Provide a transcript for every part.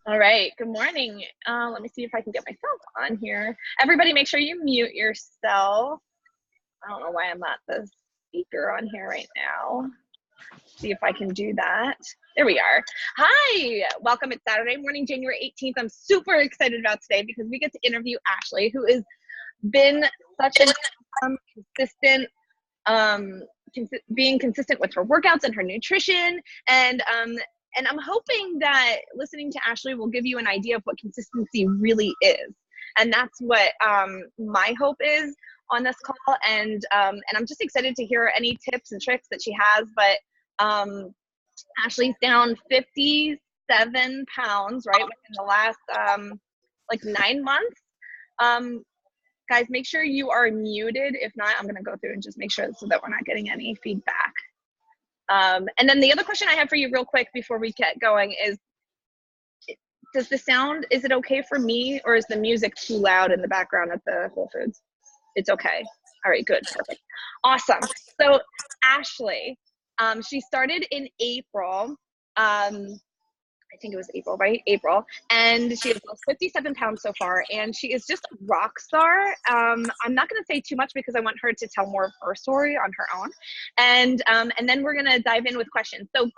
All right. Good morning. Let me see if I can get myself on here. Everybody, make sure you mute yourself. I don't know why I'm not the speaker on here right now. See if I can do that. There we are. Hi. Welcome. It's Saturday morning, January 18th. I'm super excited about today because we get to interview Ashley, who has been such an consistent, being consistent with her workouts and her nutrition. And I'm hoping that listening to Ashley will give you an idea of what consistency really is. And that's what my hope is on this call. And I'm just excited to hear any tips and tricks that she has. But Ashley's down 57 pounds, right, within the last like 9 months. Guys, make sure you are muted. If not, I'm going to go through and just make sure so that we're not getting any feedback. And then the other question I have for you real quick before we get going is, does the sound, is it okay for me, or is the music too loud in the background at the Whole Foods? It's okay. All right, good, perfect. Awesome. So Ashley, she started in April. I think it was April, right? April. And she has lost 57 pounds so far, and she is just a rock star. I'm not going to say too much because I want her to tell more of her story on her own. And then we're going to dive in with questions. So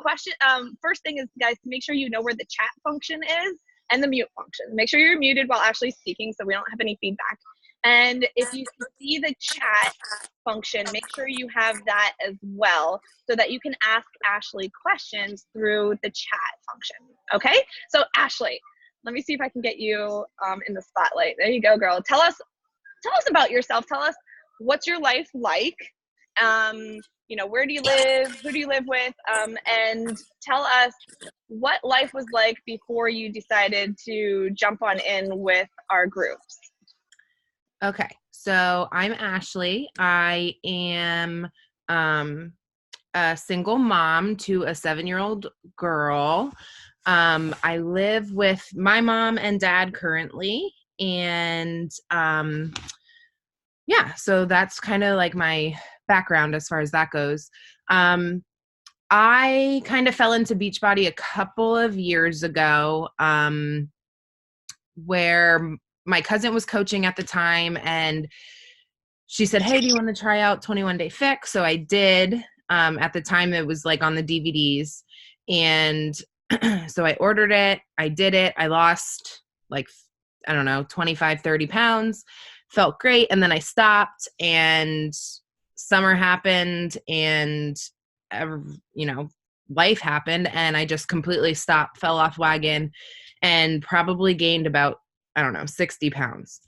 first thing is, guys, make sure you know where the chat function is and the mute function. Make sure you're muted while Ashley's speaking so we don't have any feedback. And if you see the chat function, make sure you have that as well so that you can ask Ashley questions through the chat function. Okay, so Ashley, let me see if I can get you in the spotlight. There you go, girl. Tell us about yourself. Tell us, what's your life like? You know, where do you live? Who do you live with? And tell us what life was like before you decided to jump on in with our groups. Okay, so I'm Ashley. I am a single mom to a 7-year-old girl. I live with my mom and dad currently, and yeah, so that's kind of like my background as far as that goes. I kind of fell into Beachbody a couple of years ago, where my cousin was coaching at the time, and she said, "Hey, do you want to try out 21 Day Fix?" So I did. At the time, it was like on the DVDs. And so I ordered it. I did it. I lost like, I don't know, 25, 30 pounds. Felt great. And then I stopped, and summer happened, and, you know, life happened, and I just completely stopped, fell off wagon, and probably gained about, I don't know, 60 pounds,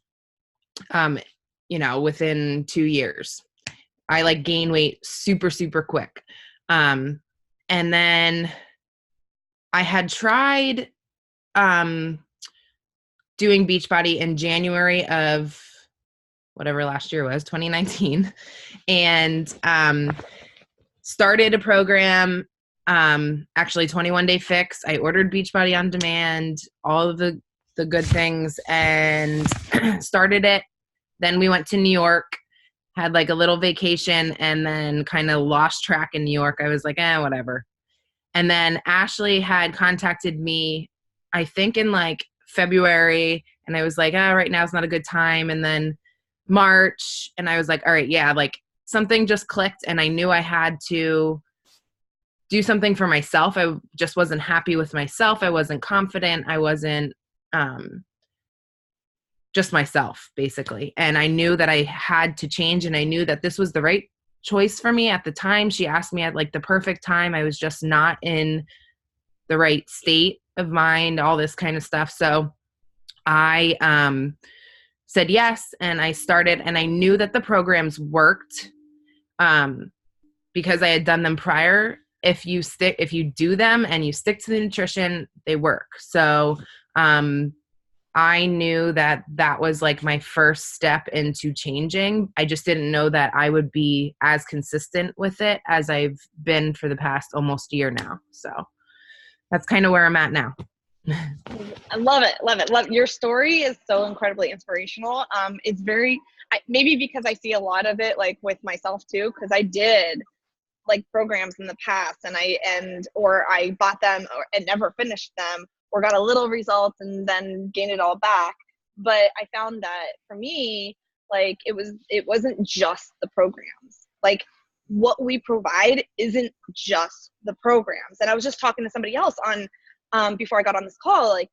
you know, within 2 years. I like gain weight super, super quick. And then I had tried doing Beachbody in January of whatever last year was, 2019, and started a program, actually 21 Day Fix. I ordered Beachbody on demand, all of the good things, and started it. Then we went to New York, had like a little vacation, and then kind of lost track in New York. I was like, whatever. And then Ashley had contacted me, I think in like February, and I was like, right now is not a good time. And then March, and I was like, all right, yeah, like something just clicked, and I knew I had to do something for myself. I just wasn't happy with myself. I wasn't confident. I wasn't just myself, basically. And I knew that I had to change, and I knew that this was the right choice for me at the time. She asked me at like the perfect time. I was just not in the right state of mind, all this kind of stuff. So I said yes, and I started, and I knew that the programs worked because I had done them prior. If you do them and you stick to the nutrition, they work. So I knew that that was like my first step into changing. I just didn't know that I would be as consistent with it as I've been for the past almost year now. So that's kind of where I'm at now. I love it. Love it. Your story is so incredibly inspirational. It's very, maybe because I see a lot of it like with myself too, because I did like programs in the past, or I bought them and never finished them, or got a little results and then gained it all back. But I found that for me, like it wasn't just the programs. Like what we provide isn't just the programs. And I was just talking to somebody else on before I got on this call, like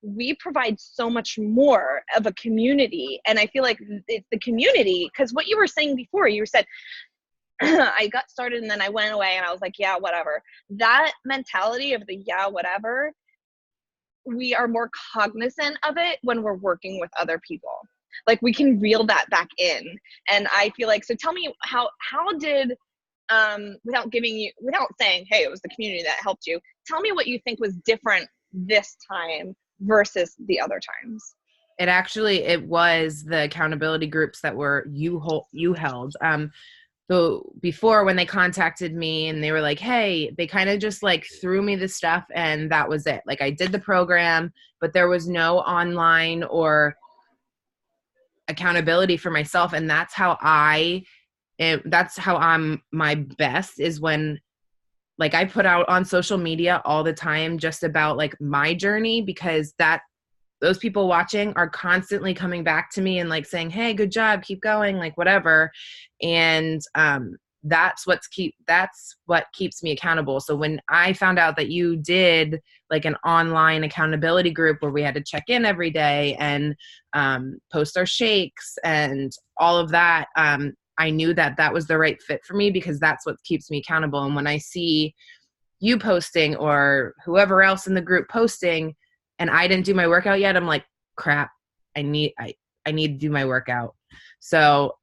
we provide so much more of a community. And I feel like it's the community, because what you were saying before, you said, I got started and then I went away and I was like, yeah, whatever. That mentality of the yeah, whatever, we are more cognizant of it when we're working with other people. Like we can reel that back in. And I feel like, so tell me how did, without saying, hey, it was the community that helped you, tell me what you think was different this time versus the other times. It was the accountability groups that were you held. So before, when they contacted me and they were like, hey, they kind of just like threw me the stuff and that was it. Like I did the program, but there was no online or accountability for myself. And that's how I'm my best, is when like I put out on social media all the time just about like my journey, because those people watching are constantly coming back to me and like saying, hey, good job, keep going, like whatever. And that's what keeps me accountable. So when I found out that you did like an online accountability group where we had to check in every day and post our shakes and all of that, I knew that was the right fit for me, because that's what keeps me accountable. And when I see you posting or whoever else in the group posting and I didn't do my workout yet, I'm like, crap, I need to do my workout. So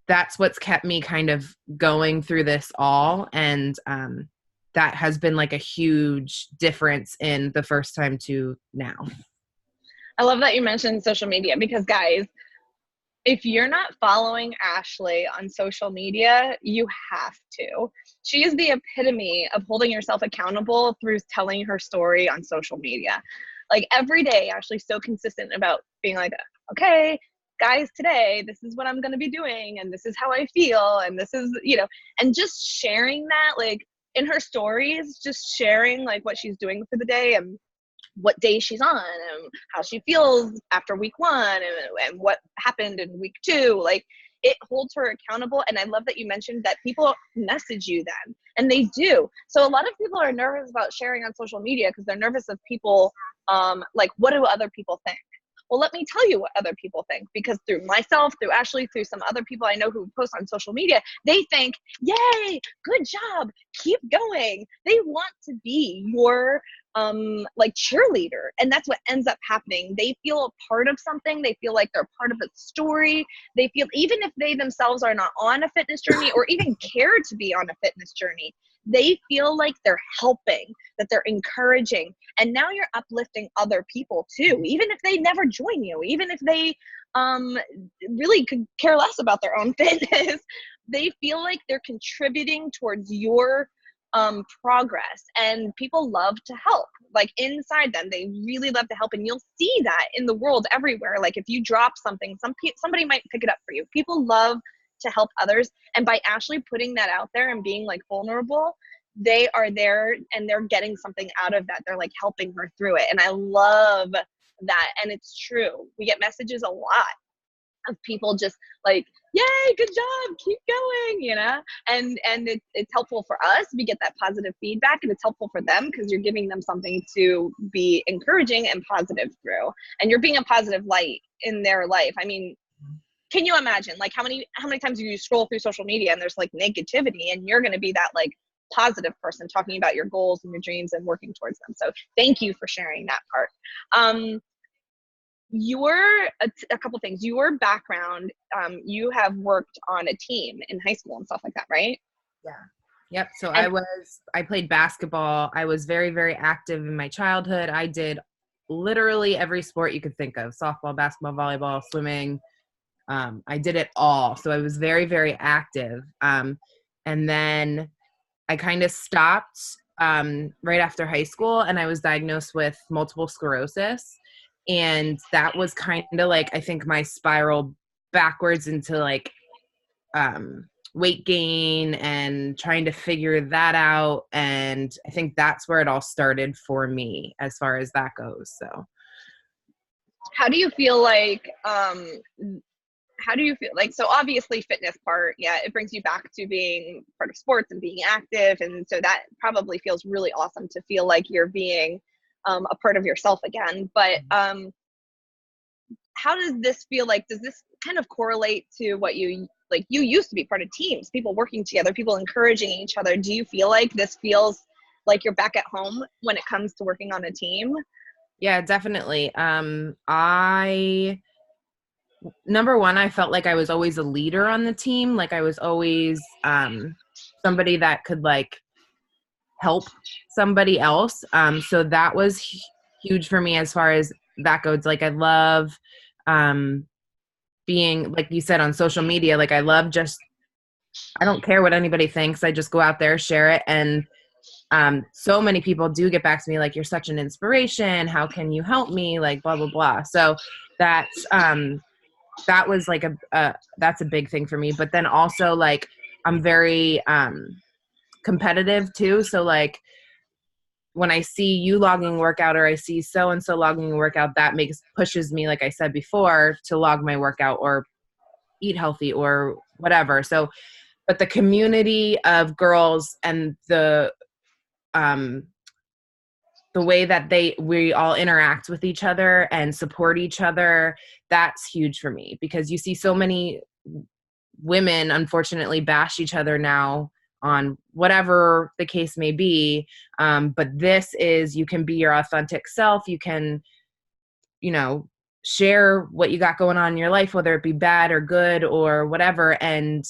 that's what's kept me kind of going through this all. And that has been like a huge difference in the first time to now. I love that you mentioned social media, because guys, if you're not following Ashley on social media, you have to. She is the epitome of holding yourself accountable through telling her story on social media. Like every day, Ashley's so consistent about being like, okay, guys, today, this is what I'm going to be doing. And this is how I feel. And this is, and just sharing that, like in her stories, just sharing like what she's doing for the day and what day she's on and how she feels after week 1 and what happened in week 2. Like it holds her accountable. And I love that you mentioned that people message you then, and they do. So a lot of people are nervous about sharing on social media because they're nervous of people, like, what do other people think? Well, let me tell you what other people think, because through myself, through Ashley, through some other people I know who post on social media, they think, yay, good job, keep going. They want to be your like cheerleader. And that's what ends up happening. They feel a part of something. They feel like they're part of a story. They feel, even if they themselves are not on a fitness journey or even care to be on a fitness journey, they feel like they're helping, that they're encouraging. And now you're uplifting other people too, even if they never join you, even if they really could care less about their own fitness. They feel like they're contributing towards your progress, and people love to help. Like inside them, they really love to help, and you'll see that in the world everywhere. Like if you drop something, somebody might pick it up for you. People love to help others, and by Ashley putting that out there and being like vulnerable, they are there and they're getting something out of that. They're like helping her through it, and I love that. And it's true, we get messages a lot of people just like, yay, good job, keep going, and it's helpful for us. We get that positive feedback, and it's helpful for them because you're giving them something to be encouraging and positive through, and you're being a positive light in their life. I mean, can you imagine like how many times you scroll through social media and there's like negativity, and you're going to be that like positive person talking about your goals and your dreams and working towards them. So thank you for sharing that part. A couple things. Your background, you have worked on a team in high school and stuff like that, right? Yeah. Yep. So I played basketball. I was very, very active in my childhood. I did literally every sport you could think of: softball, basketball, volleyball, swimming. I did it all. So I was very, very active. And then I kind of stopped right after high school, and I was diagnosed with multiple sclerosis. And that was kind of like, I think, my spiral backwards into like weight gain and trying to figure that out. And I think that's where it all started for me as far as that goes. So how do you feel like, so obviously fitness part, yeah, it brings you back to being part of sports and being active. And so that probably feels really awesome to feel like you're being a part of yourself again. But how does this feel like? Does this kind of correlate to what you like? You used to be part of teams, people working together, people encouraging each other. Do you feel like this feels like you're back at home when it comes to working on a team? yeah, definitely. Number one, I felt like I was always a leader on the team. Like I was always somebody that could like help somebody else. So that was huge for me as far as that goes. Like I love being, like you said, on social media. Like I love just, I don't care what anybody thinks. I just go out there, share it. And so many people do get back to me like, you're such an inspiration. How can you help me? Like blah, blah, blah. So that's, that was like that's a big thing for me. But then also like, I'm very competitive too. So like when I see you logging a workout or I see so-and-so logging a workout, that pushes me, like I said before, to log my workout or eat healthy or whatever. So, but the community of girls and the way that we all interact with each other and support each other, that's huge for me, because you see so many women unfortunately bash each other now on whatever the case may be. But this is, you can be your authentic self. You can, share what you got going on in your life, whether it be bad or good or whatever. And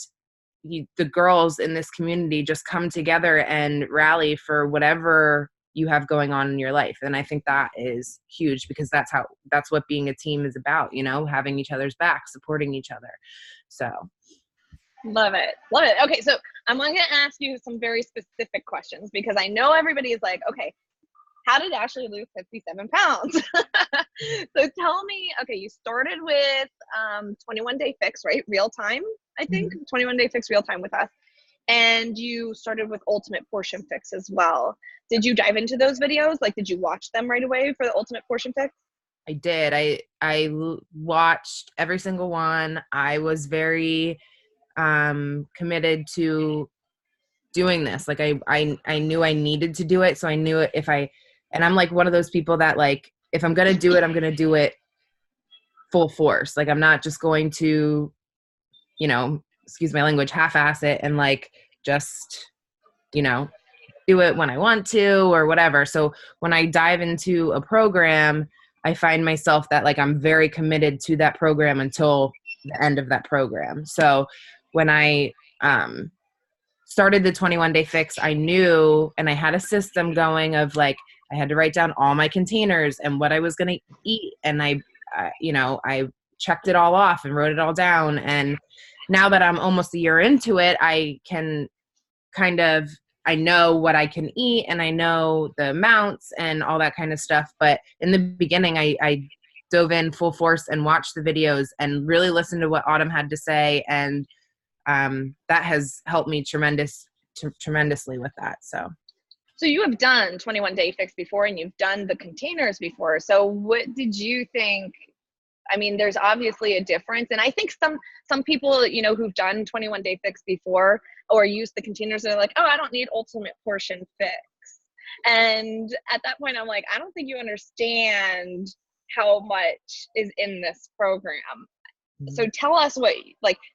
the girls in this community just come together and rally for whatever you have going on in your life. And I think that is huge, because that's what being a team is about, having each other's back, supporting each other. So. Love it. Love it. Okay. So I'm going to ask you some very specific questions, because I know everybody is like, okay, how did Ashley lose 57 pounds? So tell me, okay, you started with 21 Day Fix, right? Real time, I think. 21 Day Fix Real Time with us. And you started with Ultimate Portion Fix as well. Did you dive into those videos? Like, did you watch them right away for the Ultimate Portion Fix? I did. I watched every single one. I was very committed to doing this. Like I knew I needed to do it. So I knew it and I'm like one of those people that like, if I'm going to do it, I'm going to do it full force. Like I'm not just going to, excuse my language, half-ass it and like, just, do it when I want to or whatever. So when I dive into a program, I find myself that like, I'm very committed to that program until the end of that program. So when I started the 21 Day Fix, I knew, and I had a system going of like, I had to write down all my containers and what I was going to eat. And I checked it all off and wrote it all down. And now that I'm almost a year into it, I can I know what I can eat and I know the amounts and all that kind of stuff. But in the beginning, I dove in full force and watched the videos and really listened to what Autumn had to say. And that has helped me tremendously with that. So you have done 21 Day Fix before, and you've done the containers before. So what did you think? I mean, there's obviously a difference. And I think some people, who've done 21 Day Fix before or used the containers, are like, oh, I don't need Ultimate Portion Fix. And at that point, I'm like, I don't think you understand how much is in this program. So tell us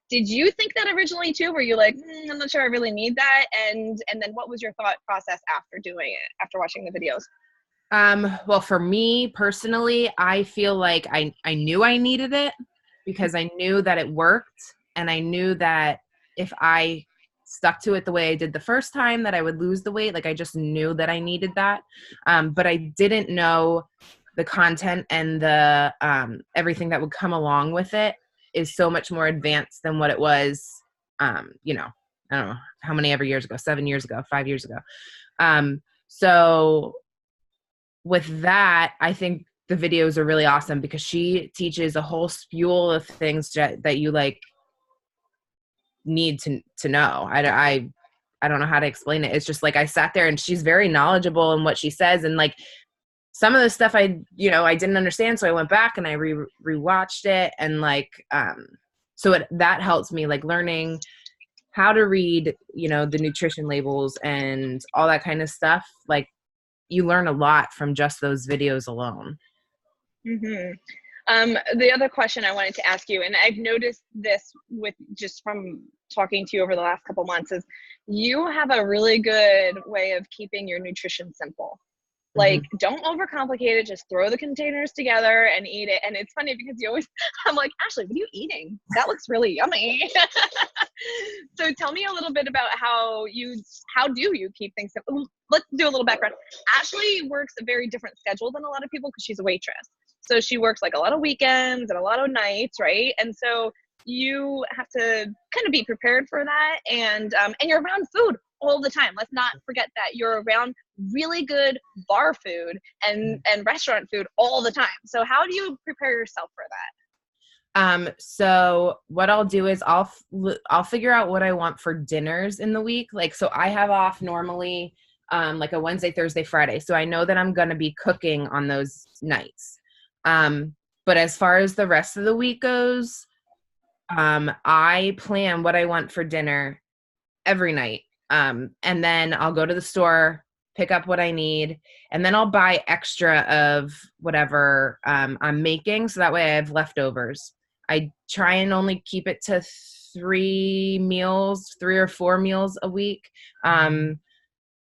did you think that originally too? Were you like, I'm not sure I really need that? And then what was your thought process after doing it, after watching the videos? Well, for me personally, I feel like I knew I needed it, because I knew that it worked. And I knew that if I stuck to it the way I did the first time, that I would lose the weight. Like I just knew that I needed that. But I didn't know the content and the everything that would come along with it is so much more advanced than what it was, I don't know how many ever years ago, 7 years ago, 5 years ago. So with that, I think the videos are really awesome, because she teaches a whole spew of things that you like need to know. I don't know how to explain it. It's just like I sat there and she's very knowledgeable in what she says. And like some of the stuff I didn't understand. So I went back and I rewatched it. And like, that helps me like learning how to read, the nutrition labels and all that kind of stuff. Like you learn a lot from just those videos alone. Mm-hmm. The other question I wanted to ask you, and I've noticed this with just from talking to you over the last couple months, is you have a really good way of keeping your nutrition simple. Like, don't overcomplicate it. Just throw the containers together and eat it. And it's funny because I'm like, Ashley, what are you eating? That looks really yummy. So tell me a little bit about how do you keep things simple? Let's do a little background. Ashley works a very different schedule than a lot of people because she's a waitress. So she works like a lot of weekends and a lot of nights, right? And so you have to kind of be prepared for that. And you're around food all the time. Let's not forget that you're around really good bar food and restaurant food all the time. So how do you prepare yourself for that? So what I'll do is I'll figure out what I want for dinners in the week. Like, so I have off normally, like a Wednesday, Thursday, Friday. So I know that I'm going to be cooking on those nights. But as far as the rest of the week goes, I plan what I want for dinner every night. And then I'll go to the store, pick up what I need, and then I'll buy extra of whatever I'm making. So that way I have leftovers. I try and only keep it to 3 or 4 meals a week.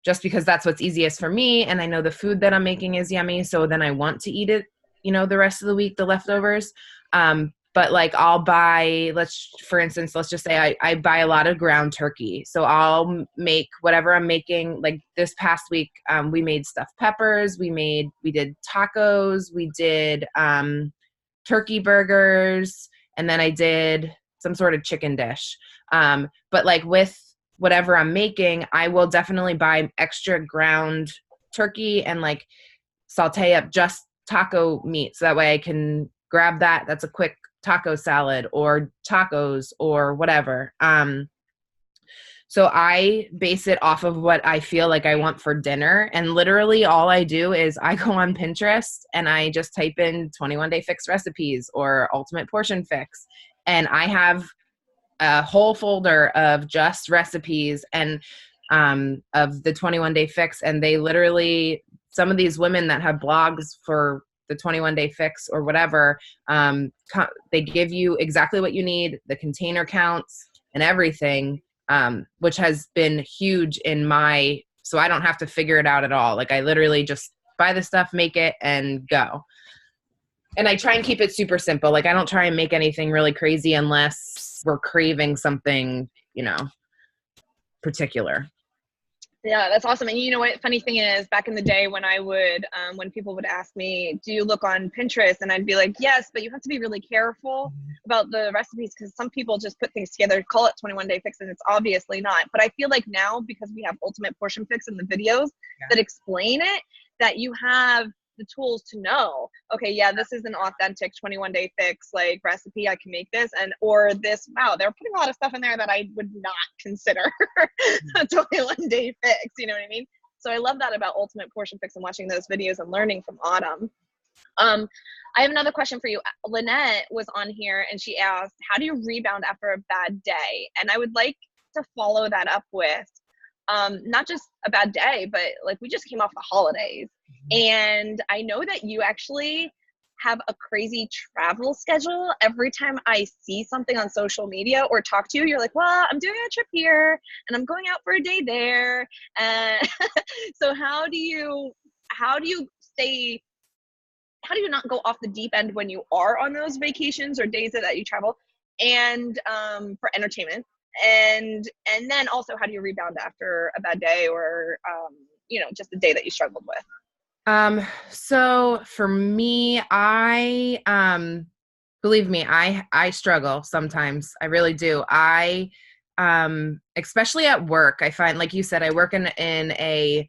Just because that's what's easiest for me. And I know the food that I'm making is yummy. So then I want to eat it, the rest of the week, the leftovers. But like I'll buy, let's just say I buy a lot of ground turkey. So I'll make whatever I'm making. Like this past week, we made stuffed peppers. We did tacos. We did turkey burgers. And then I did some sort of chicken dish. But like with whatever I'm making, I will definitely buy extra ground turkey and like saute up just taco meat. So that way I can grab that. That's a quick taco salad or tacos or whatever. So I base it off of what I feel like I want for dinner. And literally all I do is I go on Pinterest and I just type in 21 Day Fix recipes or Ultimate Portion Fix. And I have a whole folder of just recipes and of the 21 Day Fix. And they literally, some of these women that have blogs for the 21 Day Fix or whatever, they give you exactly what you need, the container counts and everything, which has been huge so I don't have to figure it out at all. Like I literally just buy the stuff, make it, and go. And I try and keep it super simple. Like I don't try and make anything really crazy unless we're craving something, particular. Yeah, that's awesome. And you know what? Funny thing is, back in the day when when people would ask me, do you look on Pinterest? And I'd be like, yes, but you have to be really careful about the recipes because some people just put things together, call it 21 Day Fix, and it's obviously not. But I feel like now, because we have Ultimate Portion Fix in the videos that explain it, that you have the tools to know, okay, yeah, this is an authentic 21 Day Fix like recipe. I can make this, or this, wow, they're putting a lot of stuff in there that I would not consider a 21 Day Fix. You know what I mean? So I love that about Ultimate Portion Fix and watching those videos and learning from Autumn. I have another question for you. Lynette was on here and she asked, how do you rebound after a bad day? And I would like to follow that up with not just a bad day, but like we just came off the holidays. And I know that you actually have a crazy travel schedule. Every time I see something on social media or talk to you, you're like, well, I'm doing a trip here and I'm going out for a day there. And so how do you not go off the deep end when you are on those vacations or days that you travel and for entertainment? And then also, how do you rebound after a bad day or, just a day that you struggled with? So for me, believe me, I struggle sometimes. I really do. Especially at work, I find, like you said, I work in a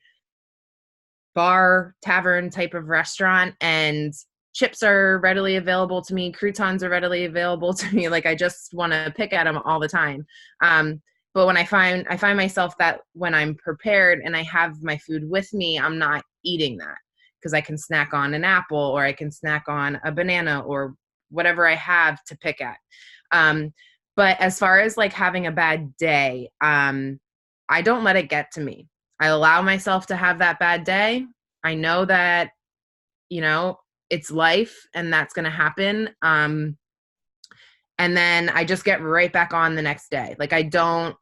bar, tavern type of restaurant, and chips are readily available to me. Croutons are readily available to me. Like I just want to pick at them all the time. But when I find myself that when I'm prepared and I have my food with me, I'm not eating that because I can snack on an apple or I can snack on a banana or whatever I have to pick at. But as far as like having a bad day, I don't let it get to me. I allow myself to have that bad day. I know that, you know, it's life and that's going to happen. And then I just get right back on the next day. Like I don't,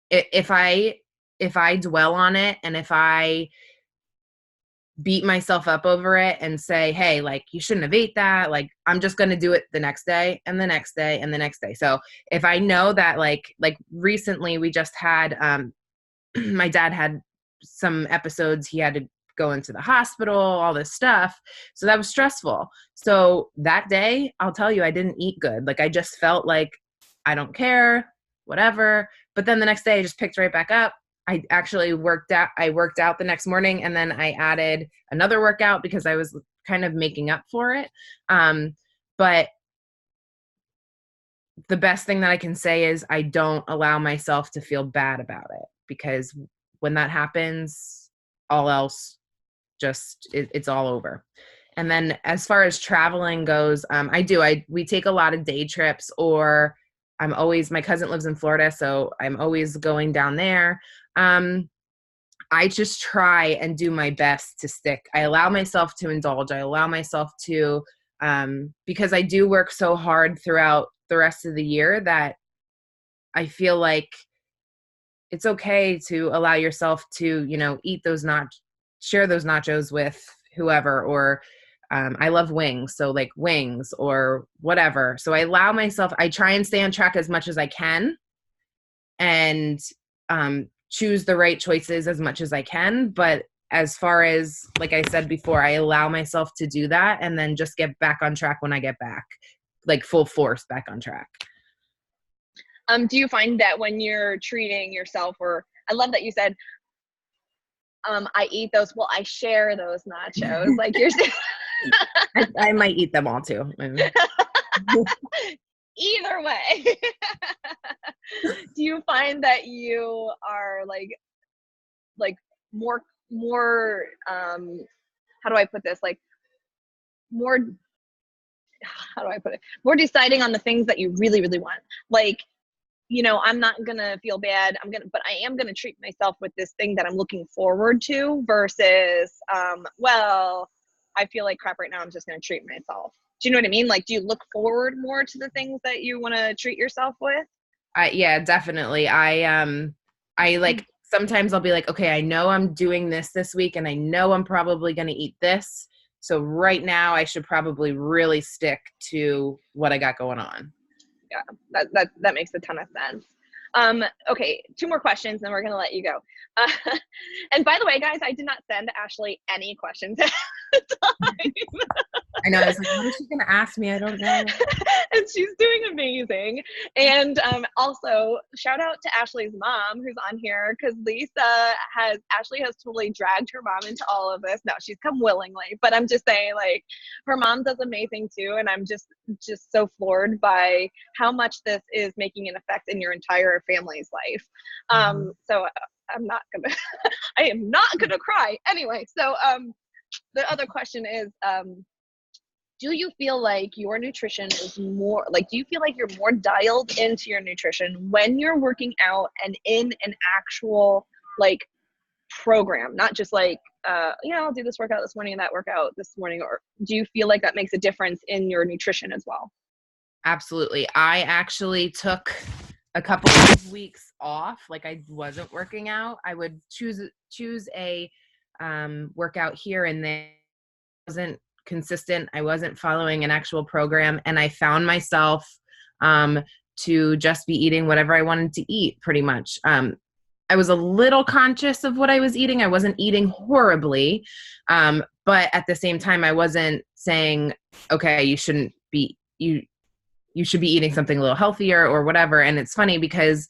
if I dwell on it and if I beat myself up over it and say, hey, like you shouldn't have ate that, like I'm just going to do it the next day and the next day and the next day. So if I know that like recently we just had, my dad had some episodes, he had to go into the hospital, all this stuff. So that was stressful. So that day, I'll tell you, I didn't eat good. Like I just felt like I don't care, whatever. But then the next day I just picked right back up. I actually worked out the next morning and then I added another workout because I was kind of making up for it. But the best thing that I can say is I don't allow myself to feel bad about it, because when that happens, all else just, it's all over. And then as far as traveling goes, we take a lot of day trips, or my cousin lives in Florida, so I'm always going down there. I just try and do my best to stick. I allow myself to indulge. I allow myself to, because I do work so hard throughout the rest of the year that I feel like it's okay to allow yourself to, you know, share those nachos with whoever, or I love wings. So like wings or whatever. So I allow myself, I try and stay on track as much as I can and choose the right choices as much as I can. But as far as, like I said before, I allow myself to do that and then just get back on track when I get back, like full force back on track. Do you find that when you're treating yourself, or I love that you said, I eat those, well, I share those nachos, like you're saying. I might eat them all too. Either way. Do you find that you are like more how do I put this, like more, how do I put it, more deciding on the things that you really, really want? Like, you know, I'm not gonna feel bad, but I am gonna treat myself with this thing that I'm looking forward to, versus well, I feel like crap right now, I'm just gonna treat myself. Do you know what I mean? Like, do you look forward more to the things that you want to treat yourself with? Yeah, definitely. I like, sometimes I'll be like, okay, I know I'm doing this week and I know I'm probably going to eat this. So right now I should probably really stick to what I got going on. Yeah, that makes a ton of sense. Okay, 2 more questions, then we're gonna let you go. And by the way, guys, I did not send Ashley any questions at the time. I know. I was like, what is she gonna ask me? I don't know. And she's doing amazing. And also, shout out to Ashley's mom, who's on here, because Ashley has totally dragged her mom into all of this. No, she's come willingly, but I'm just saying, like, her mom does amazing too, and I'm just so floored by how much this is making an effect in your entire family's life. So I'm not gonna I am not gonna cry anyway. So the other question is, do you feel like your nutrition is more, like, do you feel like you're more dialed into your nutrition when you're working out and in an actual like program, not just like I'll do this workout this morning and that workout this morning? Or do you feel like that makes a difference in your nutrition as well? Absolutely. I actually took a couple of weeks off. Like, I wasn't working out. I would choose a workout here and there. I wasn't consistent. I wasn't following an actual program, and I found myself to just be eating whatever I wanted to eat, pretty much. I was a little conscious of what I was eating. I wasn't eating horribly, but at the same time, I wasn't saying, okay, you should be eating something a little healthier or whatever. And it's funny because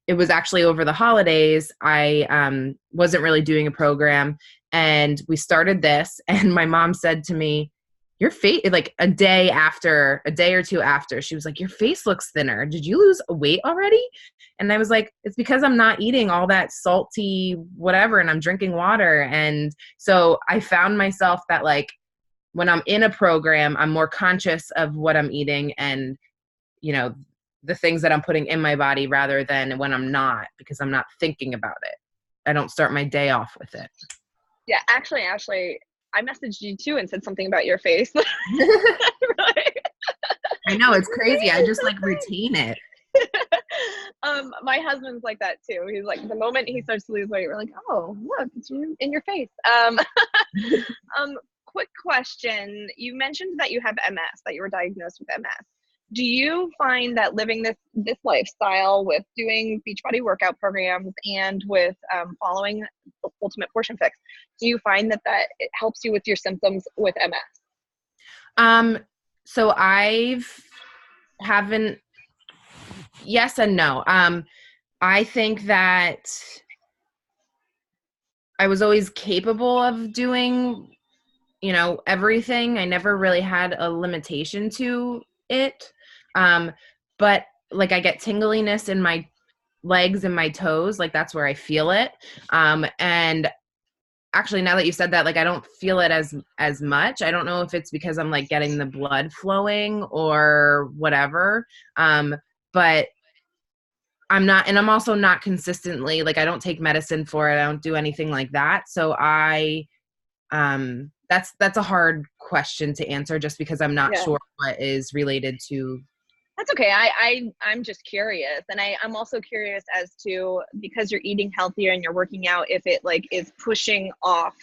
it was actually over the holidays. I wasn't really doing a program, and we started this, and my mom said to me, your face, like a day or two after, she was like, your face looks thinner. Did you lose weight already? And I was like, it's because I'm not eating all that salty whatever, and I'm drinking water. And so I found myself that like when I'm in a program, I'm more conscious of what I'm eating and, you know, the things that I'm putting in my body rather than when I'm not, because I'm not thinking about it. I don't start my day off with it. Yeah, actually, Ashley, I messaged you too and said something about your face. I know, it's crazy. I just like retain it. My husband's like that too. He's like, the moment he starts to lose weight, we're like, oh, look, it's you in your face. Quick question. You mentioned that you have MS, that you were diagnosed with MS. Do you find that living this lifestyle with doing Beachbody workout programs and with following Ultimate Portion Fix, do you find that it helps you with your symptoms with MS? So haven't, yes and no. I think that I was always capable of doing, you know, everything. I never really had a limitation to it. But like I get tingliness in my legs and my toes, like that's where I feel it. And actually now that you said that, like I don't feel it as much. I don't know if it's because I'm like getting the blood flowing or whatever. But I'm not, and I'm also not consistently, like I don't take medicine for it. I don't do anything like that. So that's a hard question to answer just because I'm not sure what is related to. That's okay. I'm just curious. And I'm also curious as to, because you're eating healthier and you're working out, if it like is pushing off,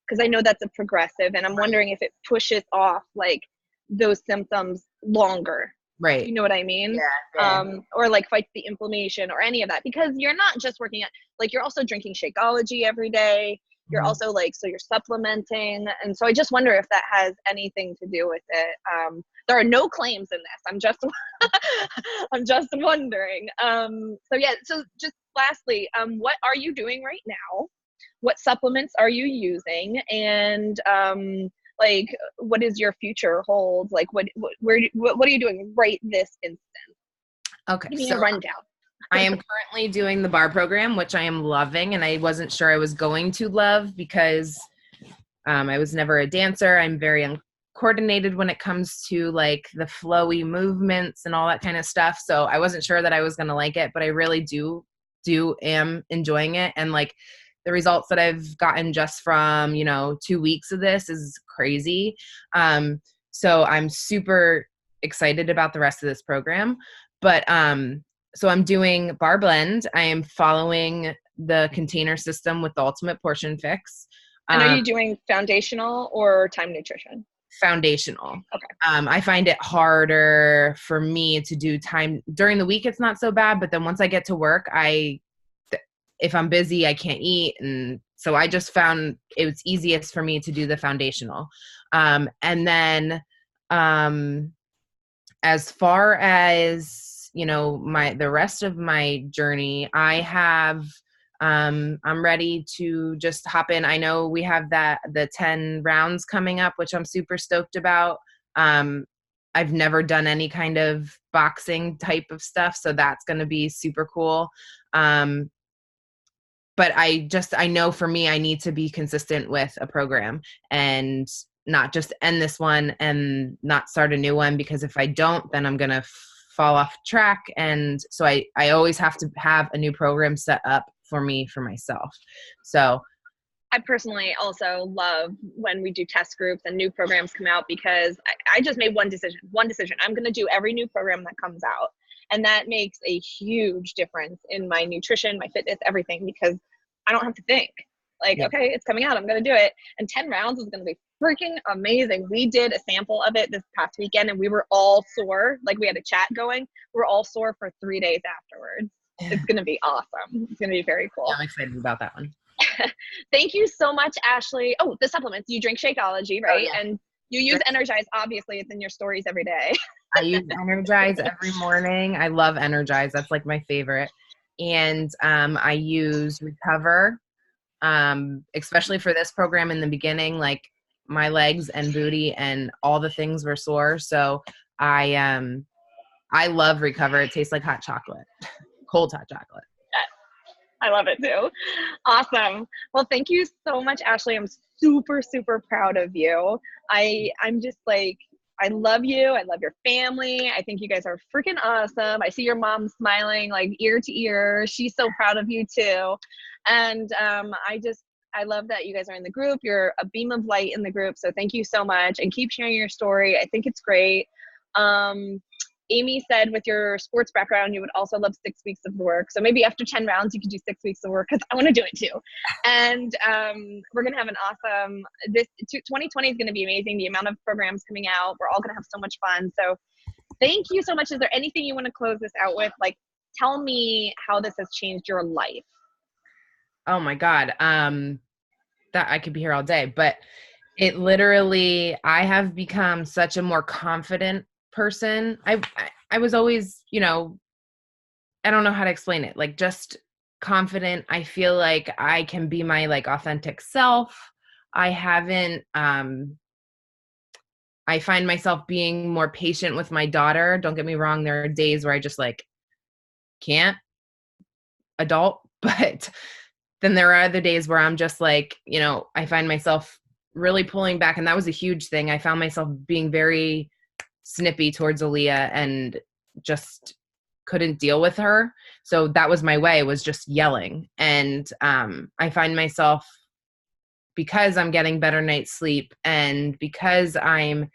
because I know that's a progressive, and I'm wondering if it pushes off like those symptoms longer. Right. You know what I mean? Yeah. Or like fights the inflammation or any of that, because you're not just working out, like you're also drinking Shakeology every day. You're also like, so you're supplementing. And so I just wonder if that has anything to do with it. There are no claims in this. I'm just wondering. So just lastly, what are you doing right now? What supplements are you using? And like, what is your future hold? Like, what are you doing right this instant? Okay. Give me a rundown. I am currently doing the bar program, which I am loving, and I wasn't sure I was going to love because I was never a dancer. I'm very uncoordinated when it comes to like the flowy movements and all that kind of stuff. So I wasn't sure that I was going to like it, but I really am enjoying it. And like the results that I've gotten just from, 2 weeks of this is crazy. So I'm super excited about the rest of this program, but so I'm doing Bar Blend. I am following the container system with the Ultimate Portion Fix. And are you doing foundational or time nutrition? Foundational. Okay. I find it harder for me to do time during the week. It's not so bad, but then once I get to work, if I'm busy, I can't eat. And so I just found it was easiest for me to do the foundational. And then as far as the rest of my journey, I have I'm ready to just hop in. I know we have the 10 rounds coming up, which I'm super stoked about. I've never done any kind of boxing type of stuff, so that's going to be super cool. But I know for me, I need to be consistent with a program and not just end this one and not start a new one, because if I don't, then I'm going to fall off track. And so I always have to have a new program set up for myself. So I personally also love when we do test groups and new programs come out, because I just made one decision. I'm going to do every new program that comes out. And that makes a huge difference in my nutrition, my fitness, everything, because I don't have to think. Like, okay, it's coming out, I'm going to do it. And 10 rounds is going to be freaking amazing. We did a sample of it this past weekend and we were all sore. Like we had a chat going. We were all sore for 3 days afterwards. It's going to be awesome. It's going to be very cool. Yeah, I'm excited about that one. Thank you so much, Ashley. Oh, the supplements. You drink Shakeology, right? Oh, yeah. And you use Energize. Obviously, it's in your stories every day. I use Energize every morning. I love Energize. That's like my favorite. And I use Recover, especially for this program in the beginning. Like my legs and booty and all the things were sore. So I love Recover. It tastes like hot chocolate, cold hot chocolate. I love it too. Awesome. Well, thank you so much, Ashley. I'm super, super proud of you. I'm just like, I love you. I love your family. I think you guys are freaking awesome. I see your mom smiling like ear to ear. She's so proud of you too. And I love that you guys are in the group. You're a beam of light in the group. So thank you so much, and keep sharing your story. I think it's great. Amy said with your sports background, you would also love 6 weeks of work. So maybe after 10 rounds, you could do 6 weeks of work, because I want to do it too. And we're going to have an awesome, 2020 is going to be amazing. The amount of programs coming out, we're all going to have so much fun. So thank you so much. Is there anything you want to close this out with? Like, tell me how this has changed your life. Oh my God. That I could be here all day, but it literally, I have become such a more confident person. I was always, I don't know how to explain it. Like, just confident. I feel like I can be my like authentic self. I haven't, I find myself being more patient with my daughter. Don't get me wrong. There are days where I just like can't adult, but then there are other days where I'm just like, I find myself really pulling back. And that was a huge thing. I found myself being very snippy towards Aaliyah and just couldn't deal with her. So that was my way, was just yelling. And I find myself, because I'm getting better night's sleep and because I'm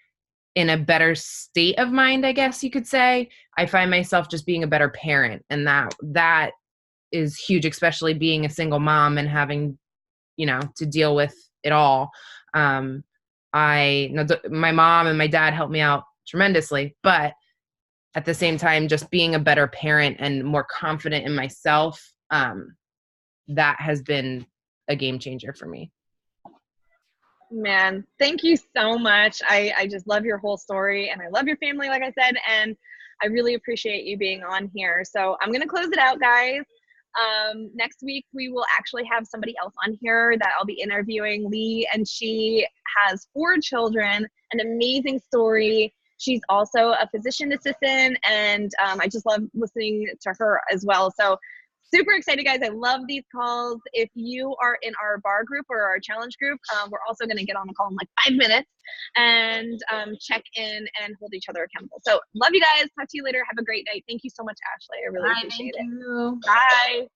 in a better state of mind, I guess you could say, I find myself just being a better parent. And that is huge, especially being a single mom and having, to deal with it all. My mom and my dad helped me out tremendously, but at the same time, just being a better parent and more confident in myself, that has been a game changer for me. Man, thank you so much. I just love your whole story, and I love your family, like I said, and I really appreciate you being on here. So I'm going to close it out, guys. Next week, we will actually have somebody else on here that I'll be interviewing, Lee, and she has 4 children, an amazing story. She's also a physician assistant, and I just love listening to her as well. So super excited, guys. I love these calls. If you are in our bar group or our challenge group, we're also going to get on the call in like 5 minutes and check in and hold each other accountable. So love you guys. Talk to you later. Have a great night. Thank you so much, Ashley. I really appreciate it. Thank you. Bye.